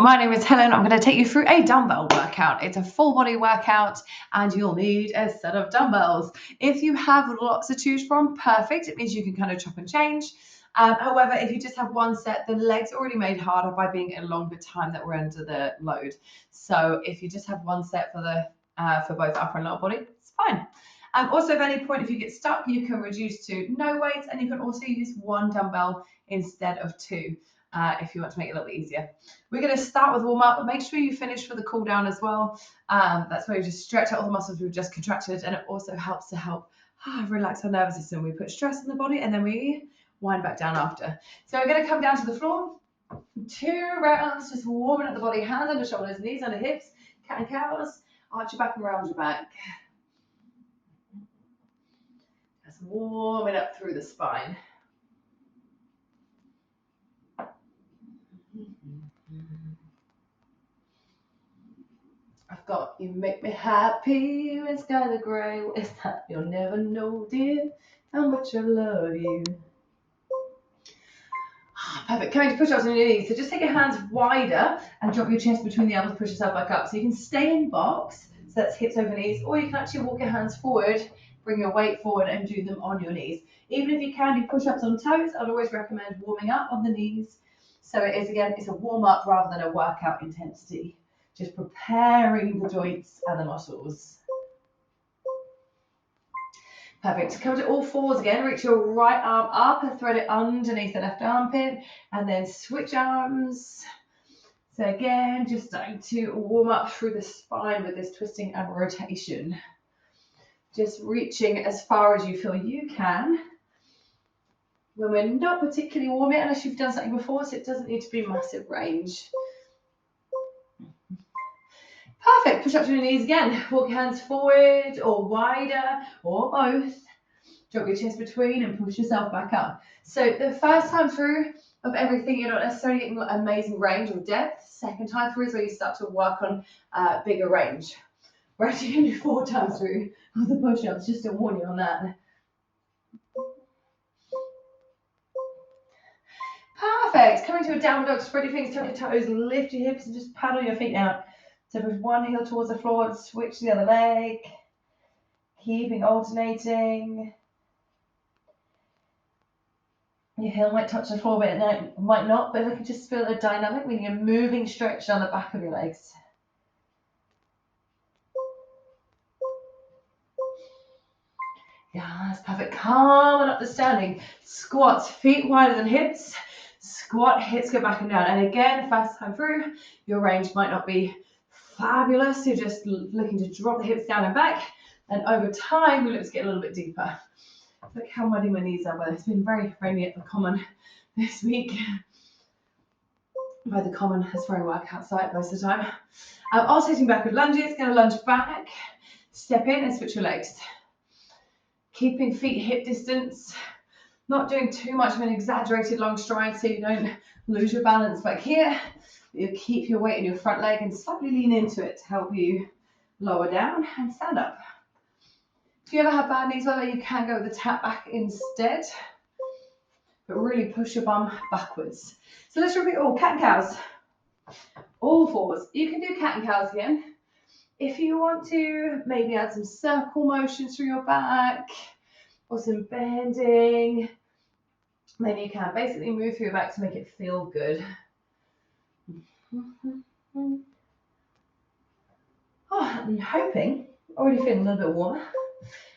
My name is Helen. I'm going to take you through a dumbbell workout. It's a full body workout and you'll need a set of dumbbells. If you have lots to choose from, perfect. It means you can kind of chop and change. However, if you just have one set, the leg's already made harder by being a longer time that we're under the load. So if you just have one set for both upper and lower body, it's fine. Also, at any point, if you get stuck, you can reduce to no weights, and you can also use one dumbbell instead of two. If you want to make it a little bit easier. We're going to start with warm up, but make sure you finish for the cool down as well. That's where you just stretch out all the muscles we've just contracted, and it also helps to relax our nervous system. We put stress on the body and then we wind back down after. So we're going to come down to the floor. 2 rounds, just warming up the body, hands under shoulders, knees under hips, cat and cows, arch your back and round your back. Just warming up through the spine. I've got you make me happy when skies are grey. What is that? You'll never know, dear, how much I love you. Perfect. Coming to push-ups on your knees. So just take your hands wider and drop your chest between the elbows, push yourself back up. So you can stay in box, so that's hips over knees, or you can actually walk your hands forward, bring your weight forward and do them on your knees. Even if you can do push-ups on toes, I'd always recommend warming up on the knees. So it is, again, it's a warm-up rather than a workout intensity. Just preparing the joints and the muscles. Perfect. Come to all fours again. Reach your right arm up and thread it underneath the left armpit. And then switch arms. So again, just starting to warm up through the spine with this twisting and rotation. Just reaching as far as you feel you can. When we're not particularly warm yet, unless you've done something before, so it doesn't need to be massive range. Perfect. Push up to your knees again. Walk your hands forward or wider or both. Drop your chest between and push yourself back up. So the first time through of everything, you're not necessarily getting amazing range or depth. Second time through is where you start to work on bigger range. We're actually going to do 4 times through of the push-ups, just to warn you on that. Perfect. Coming to a downward dog, spread your fingers, tuck your toes, lift your hips and just paddle your feet out. So push one heel towards the floor and switch the other leg. Keeping alternating. Your heel might touch the floor, but it might not. But if I can just feel the dynamic, meaning a moving stretch down the back of your legs. Yeah, that's perfect. Coming up the standing. Squats, feet wider than hips. Squat, hips go back and down. And again, first time through, your range might not be fabulous. You're just looking to drop the hips down and back. And over time, we look to get a little bit deeper. Look how muddy my knees are, but it's been very rainy at the Common this week. By the Common, that's where I work outside most of the time. Alternating backward lunges, going to lunge back, step in and switch your legs. Keeping feet hip distance, not doing too much of an exaggerated long stride so you don't lose your balance back here. You keep your weight in your front leg and slightly lean into it to help you lower down and stand up. If you ever have bad knees, whether you can go with the tap back instead, but really push your bum backwards. So let's repeat all. Cat and cows. All fours. You can do cat and cows again. If you want to, maybe add some circle motions through your back or some bending, then you can basically move through your back to make it feel good. I'm hoping, already feeling a little bit warmer.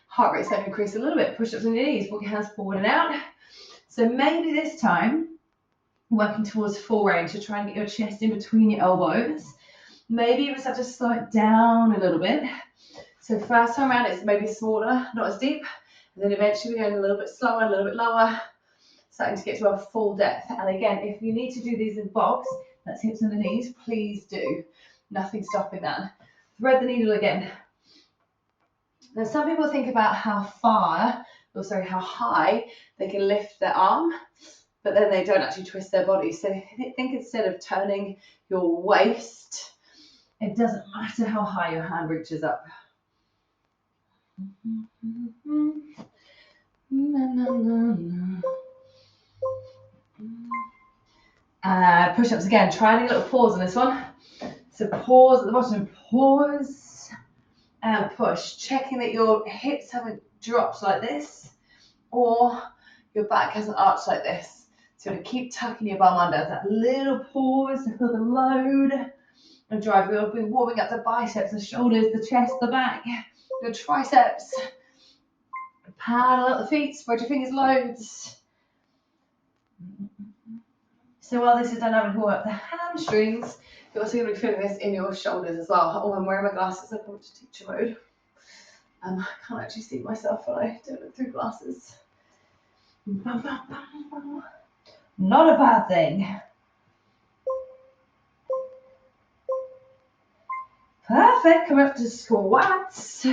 Heart rate's going to increase a little bit. Push ups on your knees, walk your hands forward and out. So maybe this time, working towards full range, so try and get your chest in between your elbows. Maybe you just have to slow it down a little bit. So first time around, it's maybe smaller, not as deep. And then eventually we're going a little bit slower, a little bit lower, starting to get to our full depth. And again, if you need to do these in box, that's hips and the knees, please do. Nothing stopping that. Thread the needle again. Now, some people think about how high they can lift their arm, but then they don't actually twist their body. So I think instead of turning your waist, it doesn't matter how high your hand reaches up. Push-ups again, try a little pause on this one. So pause at the bottom, pause and push, checking that your hips haven't dropped like this or your back hasn't arched like this. So to keep tucking your bum under, that little pause to feel the load and drive. We'll be warming up the biceps, the shoulders, the chest, the back, the triceps. Paddle up the feet, spread your fingers loads. So while this is done, I'm going to warm up the hamstrings. You're also going to be feeling this in your shoulders as well. Oh, I'm wearing my glasses. I've gone to teacher mode. I can't actually see myself when I don't look through glasses. Not a bad thing. Perfect. Come up to squats.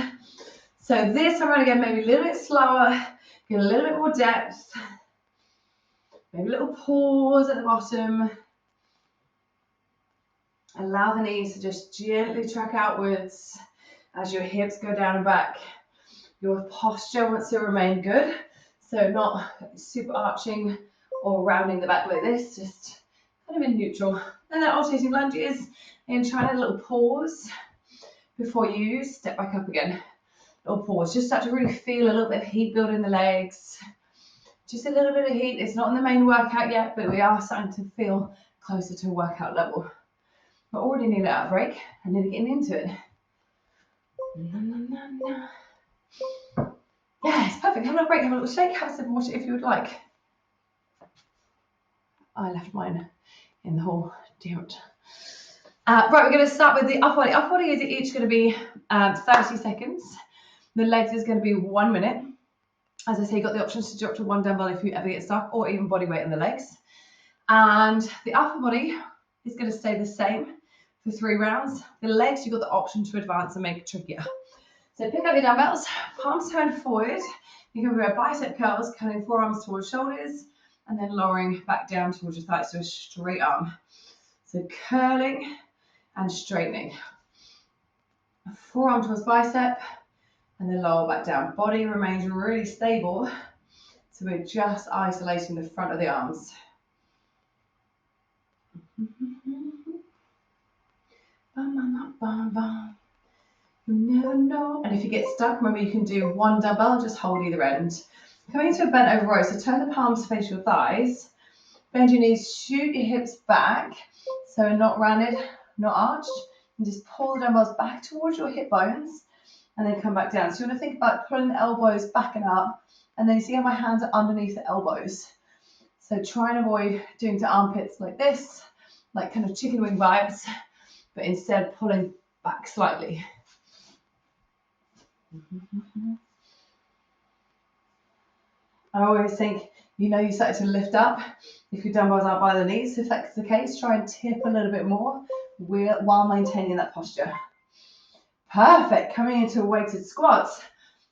So this I'm going to go maybe a little bit slower, get a little bit more depth. Maybe a little pause at the bottom. Allow the knees to just gently track outwards as your hips go down and back. Your posture wants to remain good, so not super arching or rounding the back like this, just kind of in neutral. And then alternating lunges and trying a little pause before you step back up again. Little pause, just start to really feel a little bit of heat build in the legs. Just a little bit of heat. It's not in the main workout yet, but we are starting to feel closer to a workout level. We're already nearly out of break and nearly getting into it. Yeah, it's perfect. Have a little break, have a little shake, have a sip of water if you would like. I left mine in the hall. Dear it. Right, we're going to start with the upper body. Upper body is each going to be 30 seconds. The legs is going to be 1 minute. As I say, you've got the options to drop to one dumbbell if you ever get stuck, or even body weight on the legs. And the upper body is going to stay the same for 3 rounds. The legs, you've got the option to advance and make it trickier. So pick up your dumbbells, palms turned forward. You can do bicep curls, curling forearms towards shoulders, and then lowering back down towards your thighs to a straight arm. So curling and straightening. Forearm towards bicep, and then lower back down. Body remains really stable, so we're just isolating the front of the arms. You never know. And if you get stuck, remember you can do one dumbbell and just hold either end. Coming into a bent over row, so turn the palms to face your thighs. Bend your knees, shoot your hips back, so not rounded, not arched. And just pull the dumbbells back towards your hip bones, and then come back down. So you want to think about pulling the elbows back and up, and then you see how my hands are underneath the elbows. So try and avoid doing to armpits like this, like kind of chicken wing vibes, but instead pulling back slightly. I always think, you started to lift up if your dumbbells aren't by the knees. If that's the case, try and tip a little bit more while maintaining that posture. Perfect. Coming into weighted squats.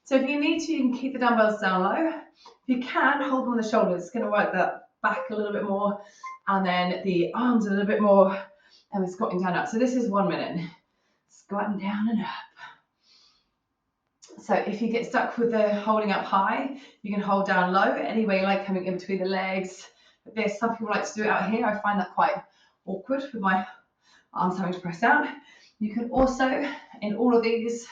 So if you need to, you can keep the dumbbells down low. If you can, hold them on the shoulders. It's going to work that back a little bit more, and then the arms a little bit more, and we're squatting down up. So this is 1 minute. Squatting down and up. So if you get stuck with the holding up high, you can hold down low any way you like, coming in between the legs. But there's some people like to do it out here. I find that quite awkward with my arms having to press down. You can also, in all of these,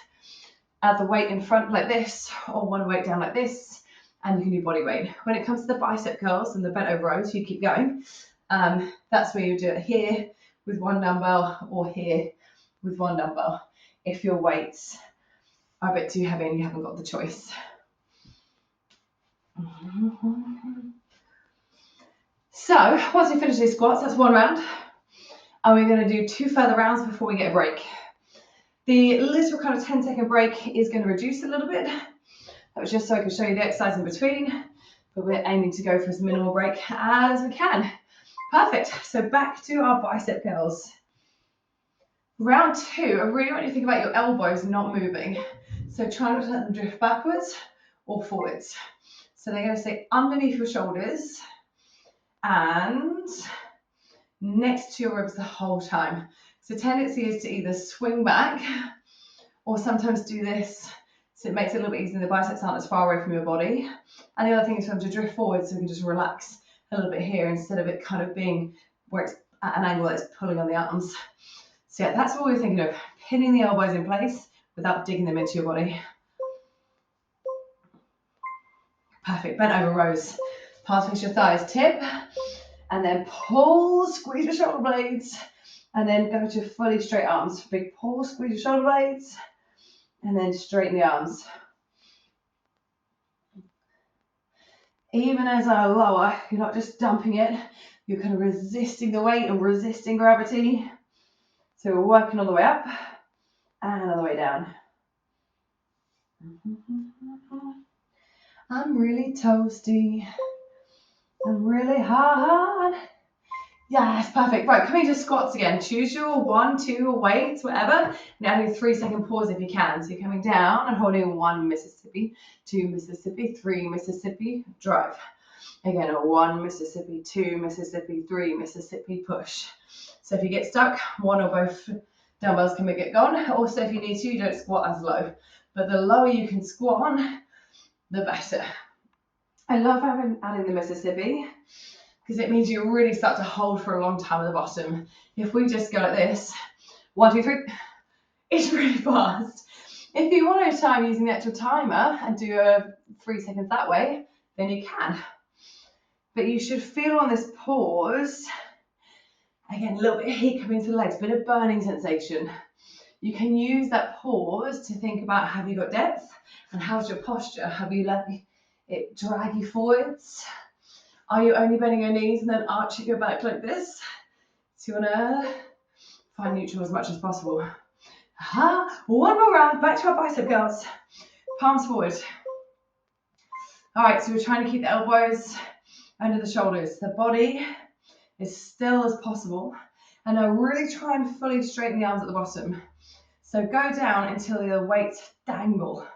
add the weight in front like this, or one weight down like this, and you can do body weight. When it comes to the bicep curls and the bent over rows, you keep going. That's where you do it here with one dumbbell, or here with one dumbbell, if your weights are a bit too heavy and you haven't got the choice. So once we finish these squats, that's 1 round, and we're going to do 2 further rounds before we get a break. The little kind of 10-second break is going to reduce a little bit. That was just so I can show you the exercise in between, but we're aiming to go for as minimal break as we can. Perfect. So back to our bicep curls. Round 2, I really want you to think about your elbows not moving. So try not to let them drift backwards or forwards. So they're going to stay underneath your shoulders and next to your ribs the whole time. So tendency is to either swing back or sometimes do this, so it makes it a little bit easier. The biceps aren't as far away from your body. And the other thing is for them to drift forward, so we can just relax a little bit here instead of it kind of being where it's at an angle that's pulling on the arms. So yeah, that's what we're thinking of, pinning the elbows in place without digging them into your body. Perfect, bent over rows. Palms face your thighs, tip, and then pull, squeeze your shoulder blades, and then go to fully straight arms. Big pull, squeeze your shoulder blades, and then straighten the arms. Even as I lower, you're not just dumping it, you're kind of resisting the weight and resisting gravity. So we're working all the way up and all the way down. I'm really toasty. I'm really hard. Yes, perfect. Right, coming to squats again. Choose your 1, 2 weights, whatever. Now do 3-second pause if you can. So you're coming down and holding 1 Mississippi, 2 Mississippi, 3 Mississippi, drive. Again, a 1 Mississippi, 2 Mississippi, 3 Mississippi, push. So if you get stuck, one or both dumbbells can get gone. Also, if you need to, you don't squat as low. But the lower you can squat on, the better. I love adding the Mississippi because it means you really start to hold for a long time at the bottom. If we just go like this, 1, 2, 3, it's really fast. If you want to time using the actual timer and do a 3 seconds that way, then you can. But you should feel on this pause, again, a little bit of heat coming to the legs, bit of burning sensation. You can use that pause to think about, have you got depth? And how's your posture? Have you let it drag you forwards? Are you only bending your knees and then arching your back like this? So you want to find neutral as much as possible. One more round, back to our bicep curls. Palms forward. All right, so we're trying to keep the elbows under the shoulders. The body is still as possible. And now really try and fully straighten the arms at the bottom. So go down until the weights dangle.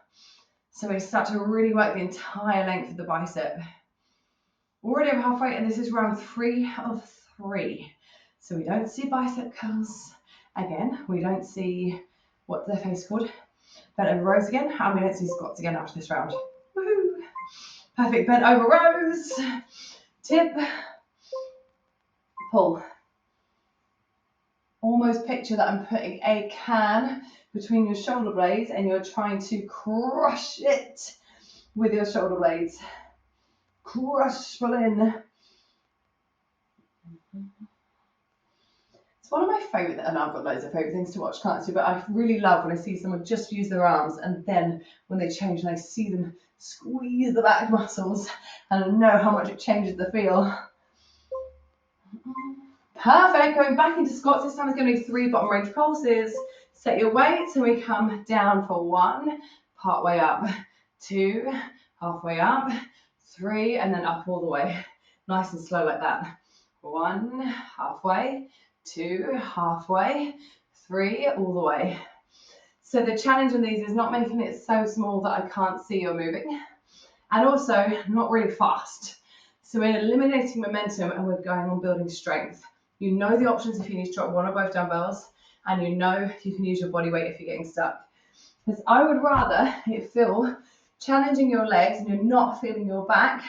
So we start to really work the entire length of the bicep. Already over halfway, and this is round 3 of 3. So we don't see bicep curls. Again, we don't see, what's their face called? Bent over rows again, and we don't see squats again after this round. Woohoo! Perfect, bent over rows. Tip. Pull. Almost picture that I'm putting a can between your shoulder blades and you're trying to crush it with your shoulder blades. Crush, pull in. It's one of my favourite, and I've got loads of favourite things to watch clients do, but I really love when I see someone just use their arms and then when they change and I see them squeeze the back muscles and I know how much it changes the feel. Perfect, going back into squats. This time it's going to be 3 bottom range pulses. Set your weights and we come down for 1, part way up, 2, halfway up, 3, and then up all the way. Nice and slow like that. 1, halfway, 2, halfway, 3, all the way. So the challenge with these is not making it so small that I can't see you're moving, and also not really fast. So we're eliminating momentum and we're going on building strength. You know the options if you need to drop 1 or both dumbbells, and you know you can use your body weight if you're getting stuck. Because I would rather it feel challenging your legs and you're not feeling your back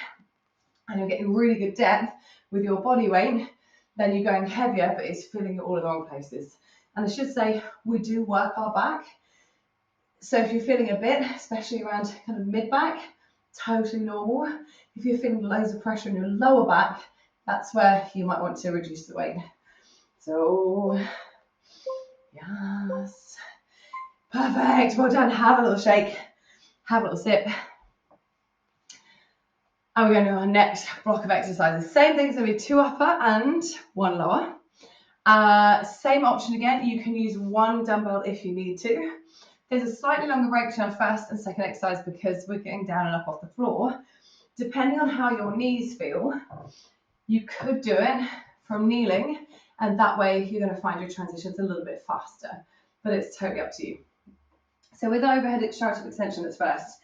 and you're getting really good depth with your body weight than you going heavier but it's feeling it all in the wrong places. And I should say we do work our back. So if you're feeling a bit, especially around kind of mid-back, totally normal. If you're feeling loads of pressure in your lower back, that's where you might want to reduce the weight. So, yes. Perfect. Well done. Have a little shake. Have a little sip. And we're going to our next block of exercises. Same thing, so 2 upper and 1 lower. Same option again. You can use 1 dumbbell if you need to. There's a slightly longer break between our first and second exercise because we're getting down and up off the floor. Depending on how your knees feel, you could do it from kneeling, and that way you're going to find your transitions a little bit faster, but it's totally up to you. So with the overhead extraction extension that's first,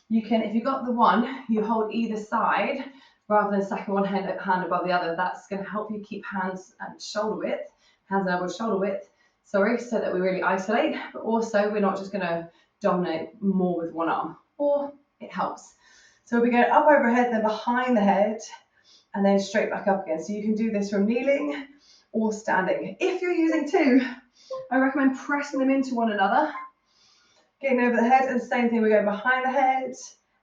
you can, if you've got the 1, you hold either side rather than stacking one hand above the other. That's going to help you keep hands and shoulder width, hands and elbows shoulder width, so that we really isolate, but also we're not just going to dominate more with 1 arm, or it helps. So we go up overhead, then behind the head, and then straight back up again. So you can do this from kneeling, or standing. If you're using two, I recommend pressing them into one another, getting over the head, and the same thing, we go behind the head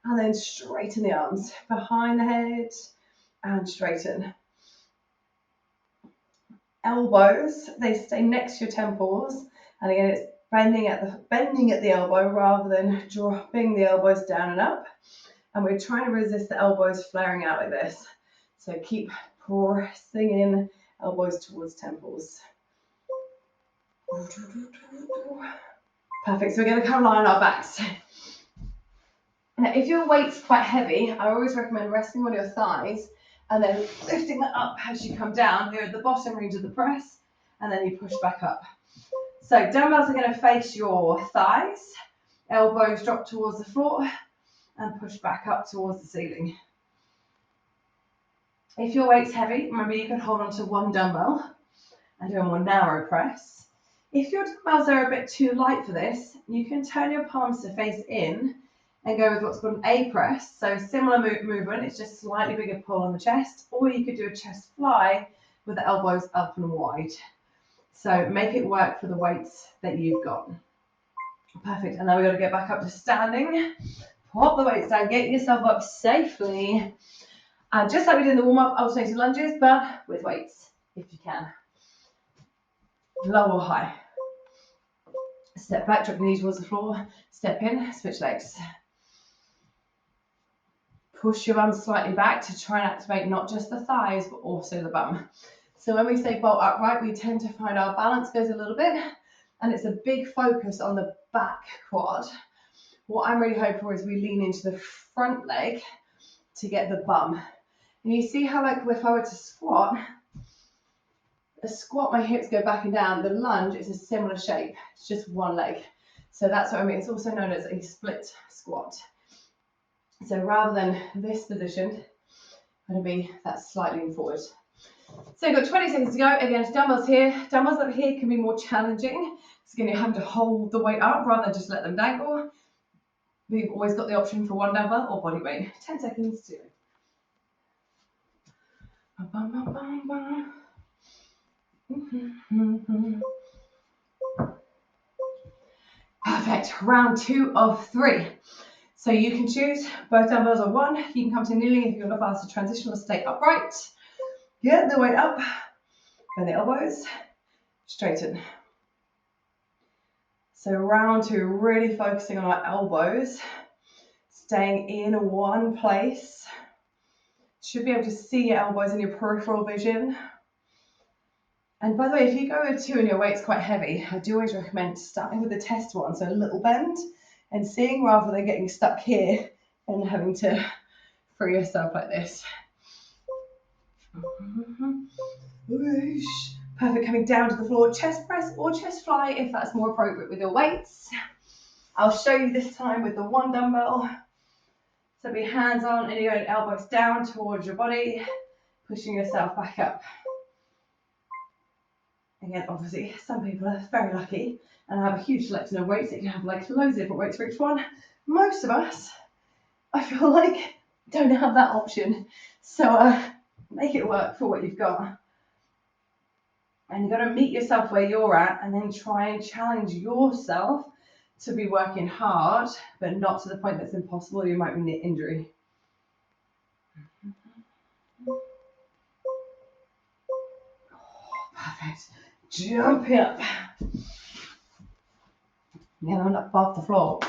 and then straighten the arms. Behind the head and straighten. Elbows, they stay next to your temples, and again it's bending at the elbow rather than dropping the elbows down and up. And we're trying to resist the elbows flaring out like this. So keep pressing in, elbows towards temples. Perfect. So we're going to come lie on our backs. Now, if your weight's quite heavy, I always recommend resting on your thighs and then lifting that up as you come down. You're at the bottom range of the press, and then you push back up. So dumbbells are going to face your thighs, elbows drop towards the floor, and push back up towards the ceiling. If your weight's heavy, remember you can hold on to one dumbbell and do a more narrow press. If your dumbbells are a bit too light for this, you can turn your palms to face in and go with what's called an A press. So similar movement, it's just slightly bigger pull on the chest, or you could do a chest fly with the elbows up and wide. So make it work for the weights that you've got. Perfect. And now we've got to get back up to standing. Pop the weights down, get yourself up safely. And just like we did in the warm-up, alternating lunges, but with weights, if you can. Low or high. Step back, drop your knees towards the floor. Step in, switch legs. Push your bum slightly back to try and activate not just the thighs, but also the bum. So when we say bolt upright, we tend to find our balance goes a little bit, and it's a big focus on the back quad. What I'm really hoping for is we lean into the front leg to get the bum. And you see how, like, if I were to squat, my hips go back and down. The lunge is a similar shape. It's just one leg. So that's what I mean. It's also known as a split squat. So rather than this position, I'm going to be that slightly forward. So you've got 20 seconds to go. Again, dumbbells here. Dumbbells up here can be more challenging. So again, you're having to hold the weight up rather than just let them dangle. We've always got the option for one dumbbell or body weight. 10 seconds to go. Perfect. Round 2 of 3. So you can choose both dumbbells or one. You can come to kneeling if you want a faster transition, or stay upright. Get the weight up. Bend the elbows. Straighten. So round 2, really focusing on our elbows. Staying in one place. Should be able to see your elbows in your peripheral vision. And by the way, if you go with 2 and your weight's quite heavy, I do always recommend starting with the test one, so a little bend, and seeing rather than getting stuck here and having to free yourself like this. Perfect, coming down to the floor, chest press or chest fly if that's more appropriate with your weights. I'll show you this time with the one dumbbell. So be hands on and you're going elbows down towards your body, pushing yourself back up. Again, obviously, some people are very lucky and have a huge selection of weights. You can have like loads of different weights for each one. Most of us, I feel like, don't have that option. So make it work for what you've got. And you've got to meet yourself where you're at and then try and challenge yourself to be working hard, but not to the point that's impossible. You might be near injury. Perfect. Jump up. Now I'm up off the floor.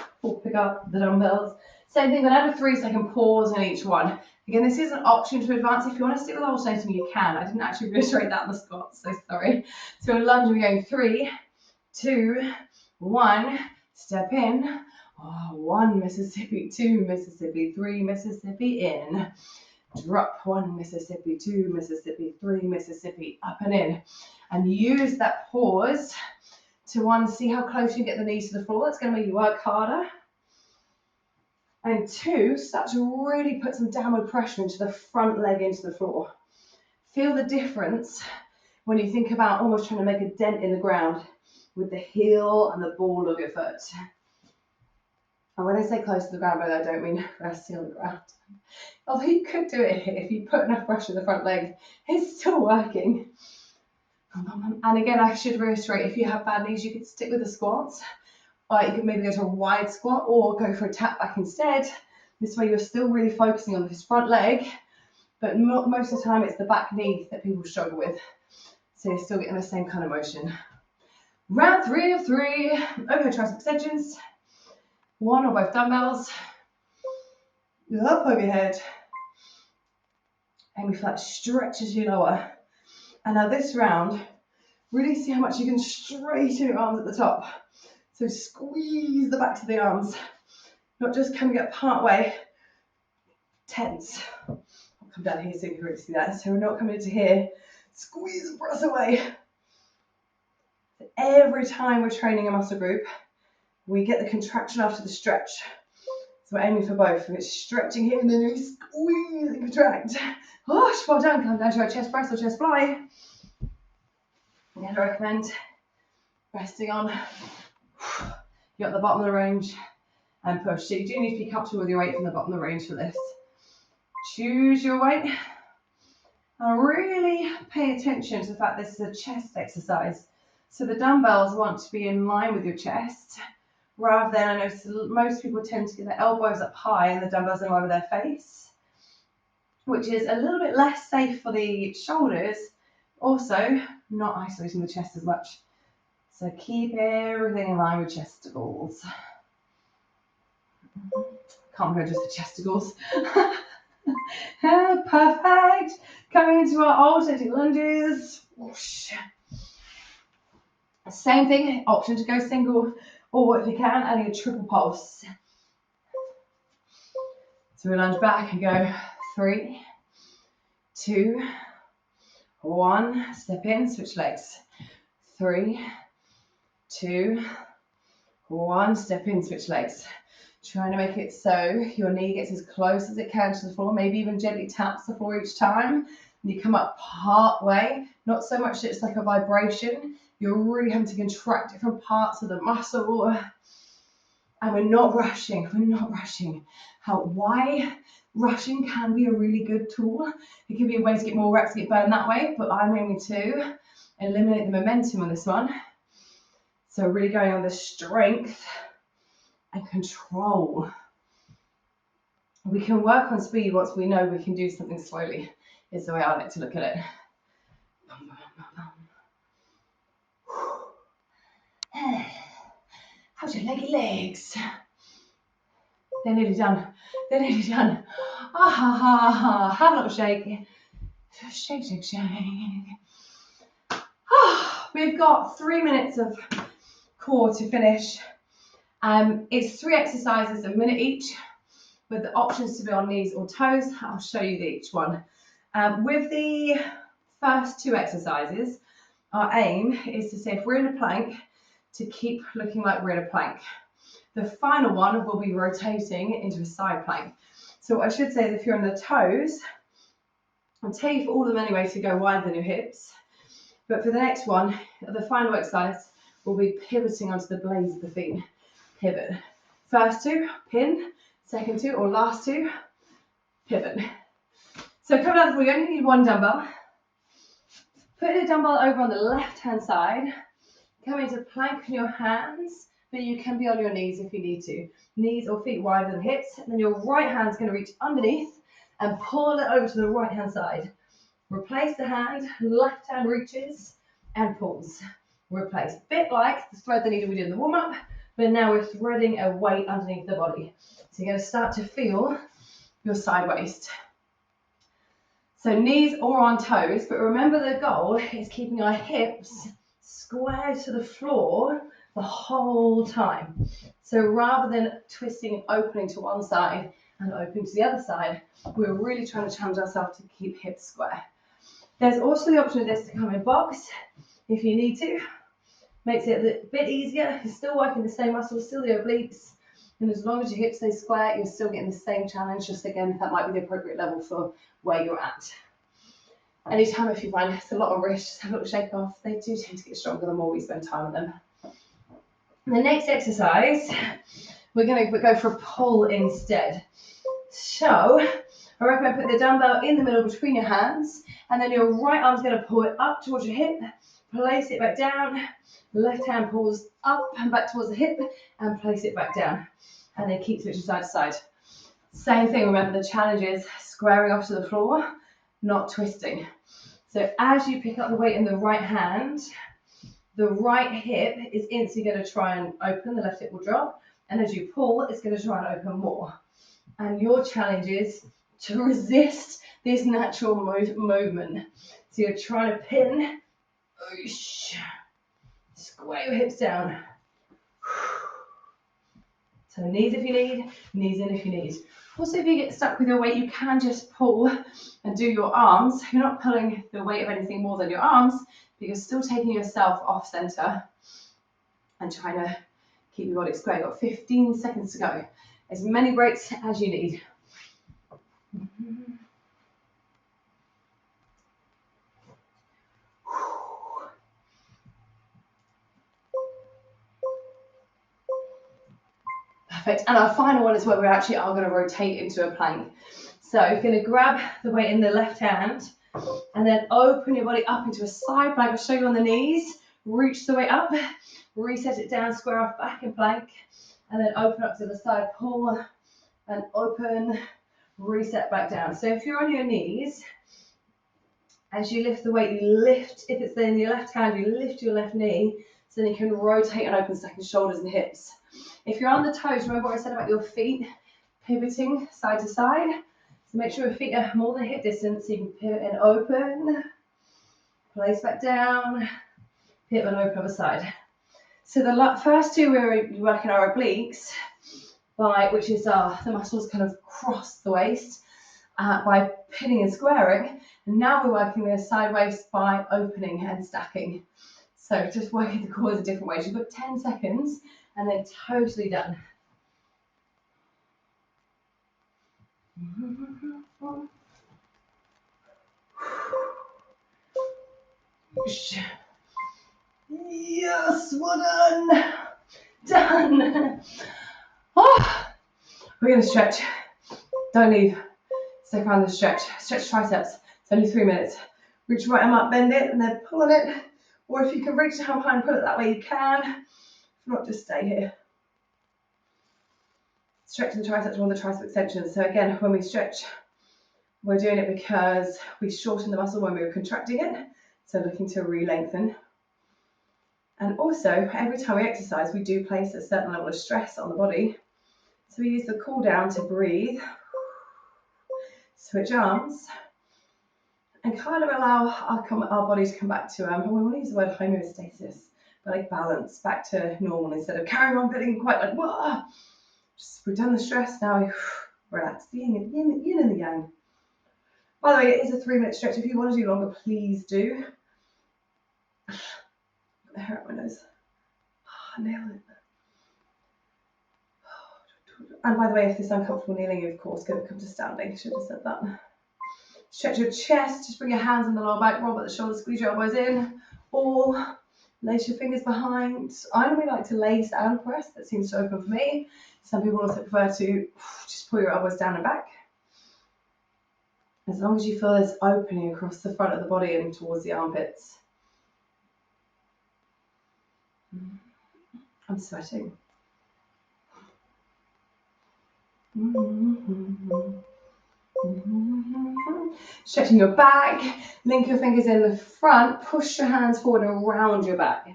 Pick up the dumbbells. Same thing, but add a 3-second pause in each one. Again, this is an option to advance. If you want to stick with alternating, you can. I didn't actually reiterate that in the squats, so sorry. So in lunge, we're going 3, 2, 1. Step in. 1 Mississippi, 2 Mississippi, 3 Mississippi in. Drop 1 Mississippi, 2 Mississippi, 3 Mississippi, up and in. And use that pause to, 1, see how close you get the knees to the floor. That's going to make you work harder. And 2, start to really put some downward pressure into the front leg into the floor. Feel the difference when you think about almost trying to make a dent in the ground with the heel and the ball of your foot. And when I say close to the ground, I don't mean resting on the ground. Although you could do it here if you put enough pressure in the front leg, it's still working. And again, I should reiterate, if you have bad knees, you could stick with the squats. Or you could maybe go to a wide squat or go for a tap back instead. This way you're still really focusing on this front leg, but most of the time it's the back knee that people struggle with. So you're still getting the same kind of motion. Round 3 of 3, overhead tricep extensions. One or both dumbbells. Up overhead. Aiming for that stretch as you lower. And now this round, really see how much you can straighten your arms at the top. So squeeze the backs of the arms, not just coming up part way, tense. I'll come down here so you can really see that. So we're not coming into here, squeeze and press away. So every time we're training a muscle group, we get the contraction after the stretch. So we're aiming for both. And it's stretching here and then we squeeze and contract. Oh, well done. Come down to our chest press or chest fly. And I recommend resting on you're at the bottom of the range and push. So you do need to be comfortable with your weight from the bottom of the range for this. Choose your weight and really pay attention to the fact this is a chest exercise. So the dumbbells want to be in line with your chest rather than, I know most people tend to get their elbows up high and the dumbbells in line with their face, which is a little bit less safe for the shoulders, also not isolating the chest as much. So keep everything in line with chesticles. Can't go just the chesticles. Perfect. Coming into our alternating lunges. Whoosh. Same thing, option to go single or if you can, adding a triple pulse. So we lunge back and go 3, 2, 1. Step in, switch legs. 3, 2, 1, step in, switch legs. Trying to make it so your knee gets as close as it can to the floor, maybe even gently taps the floor each time. And you come up part way, not so much that it's like a vibration. You're really having to contract different parts of the muscle. And we're not rushing, Why rushing can be a really good tool. It can be a way to get more reps, get burned that way, but I'm aiming to eliminate the momentum on this one. So really going on the strength and control. We can work on speed once we know we can do something slowly, is the way I like to look at it. How's your leggy legs? They're nearly done. Ah ha ha ha. Have a little shake. Shake, shake, shake. We've got 3 minutes of core to finish. It's 3 exercises, a minute each, with the options to be on knees or toes. I'll show you each one. With the first 2 exercises, our aim is to say if we're in a plank, to keep looking like we're in a plank. The final one will be rotating into a side plank. So what I should say is if you're on the toes, I'll tell you for all of them anyway to go wider than your hips. But for the next one, the final exercise, we'll be pivoting onto the blades of the feet. Pivot. First 2, pin. Second 2 or last 2, pivot. So coming out, we only need 1 dumbbell. Put the dumbbell over on the left-hand side. Come into plank on your hands, but you can be on your knees if you need to. Knees or feet wider than hips. And then your right hand's going to reach underneath and pull it over to the right-hand side. Replace the hand, left hand reaches and pulls. Replace. Bit like the thread the needle we did in the warm-up, but now we're threading a weight underneath the body. So you're going to start to feel your side waist. So knees or on toes, but remember the goal is keeping our hips square to the floor the whole time. So rather than twisting and opening to one side and opening to the other side, we're really trying to challenge ourselves to keep hips square. There's also the option of this to come in box if you need to. Makes it a bit easier. You're still working the same muscles, still the obliques. And as long as your hips stay square, you're still getting the same challenge. Just again, that might be the appropriate level for where you're at. Anytime if you find it's a lot of wrists, have a little shake off. They do tend to get stronger the more we spend time on them. The next exercise, we're going to go for a pull instead. So I recommend putting the dumbbell in the middle between your hands, and then your right arm's going to pull it up towards your hip. place it back down. Left hand pulls up and back towards the hip and place it back down. And then keep switching side to side. Same thing, remember the challenge is squaring off to the floor, not twisting. So as you pick up the weight in the right hand, the right hip is instantly going to try and open, the left hip will drop. And as you pull, it's going to try and open more. And your challenge is to resist this natural movement. So you're trying to pin, square your hips down. So knees if you need, knees in if you need. Also, if you get stuck with your weight, you can just pull and do your arms. You're not pulling the weight of anything more than your arms, but you're still taking yourself off center and trying to keep your body square. You've got 15 seconds to go. As many breaks as you need. Perfect. And our final one is where we actually are going to rotate into a plank. So you're going to grab the weight in the left hand and then open your body up into a side plank. I'll show you on the knees. Reach the weight up, reset it down, square off back in plank, and then open up to the side, pull and open, reset back down. So if you're on your knees, as you lift the weight, you lift, if it's in your left hand, you lift your left knee, so then you can rotate and open second shoulders and hips. If you're on the toes, remember what I said about your feet pivoting side to side? So make sure your feet are more than hip distance, so you can pivot and open, place back down, pivot and open other side. So the first two we're working our obliques, which is the muscles kind of cross the waist by pinning and squaring. And now we're working the side waist by opening and stacking. So just working the core in different ways. You've got 10 seconds and then totally done. Yes, well done. Done. Oh, we're going to stretch. Don't leave. Stick around the stretch. Stretch triceps. It's only 3 minutes. Reach right arm up, bend it, and then pull on it. Or if you can reach down high and pull it that way, you can. If not, just stay here. Stretching the triceps, one of the tricep extensions. So again, when we stretch, we're doing it because we shorten the muscle when we were contracting it. So looking to re-lengthen. And also, every time we exercise, we do place a certain level of stress on the body. So we use the cool down to breathe, switch arms, and kind of allow our body to come back to, we want to use the word homeostasis, but like balance, back to normal instead of carrying on feeling quite like, whoa. Just, we've done the stress, now we relax, the yin and the yang. By the way, it is a 3-minute stretch. If you want to do longer, please do. Got the hair up my nose. Oh, nailed it. And by the way, if this is uncomfortable kneeling, you of course going to come to standing. Should have said that. Stretch your chest, just bring your hands on the lower back, roll at the shoulders, squeeze your elbows in, or lace your fingers behind. I normally like to lace and press, that seems to open for me. Some people also prefer to just pull your elbows down and back. As long as you feel this opening across the front of the body and towards the armpits. I'm sweating. Stretching your back, link your fingers in the front, push your hands forward and around your back.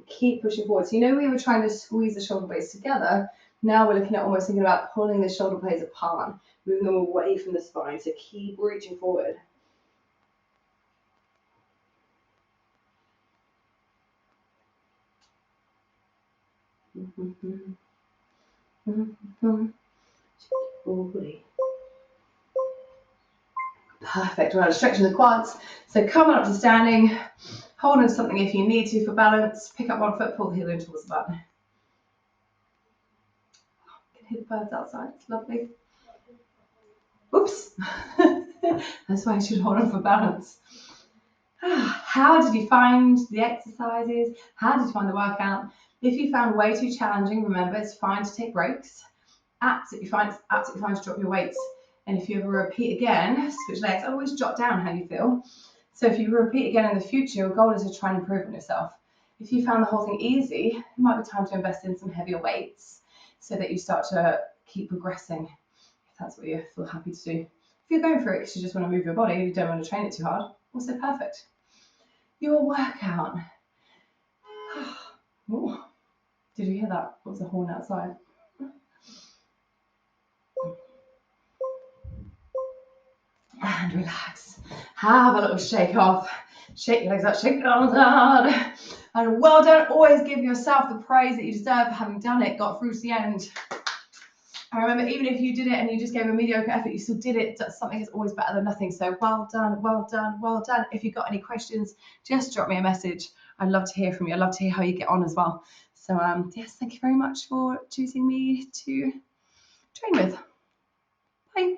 Keep pushing forward. So you know we were trying to squeeze the shoulder blades together. Now we're looking at almost thinking about pulling the shoulder blades apart, moving them away from the spine. So keep reaching forward. Perfect. We're stretching the quads. So come on up to standing. Hold on to something if you need to for balance. Pick up one foot, pull the heel in towards the butt. You can hear the birds outside. It's lovely. Oops. That's why I should hold on for balance. How did you find the exercises? How did you find the workout? If you found way too challenging, remember it's fine to take breaks. Absolutely fine. It's absolutely fine to drop your weights. And if you ever repeat again, switch legs. Always jot down how you feel. So if you repeat again in the future, your goal is to try and improve on yourself. If you found the whole thing easy, it might be time to invest in some heavier weights so that you start to keep progressing, if that's what you feel happy to do. If you're going for it because you just want to move your body, you don't want to train it too hard, also perfect. Your workout. Ooh, did you hear that? It was a horn outside. And relax. Have a little shake off. Shake your legs up, shake your arms out. And well done. Always give yourself the praise that you deserve for having done it, got through to the end. And remember, even if you did it and you just gave a mediocre effort, you still did it. Something is always better than nothing. So well done, well done, well done. If you've got any questions, just drop me a message. I'd love to hear from you. I'd love to hear how you get on as well. So yes, thank you very much for choosing me to train with. Bye.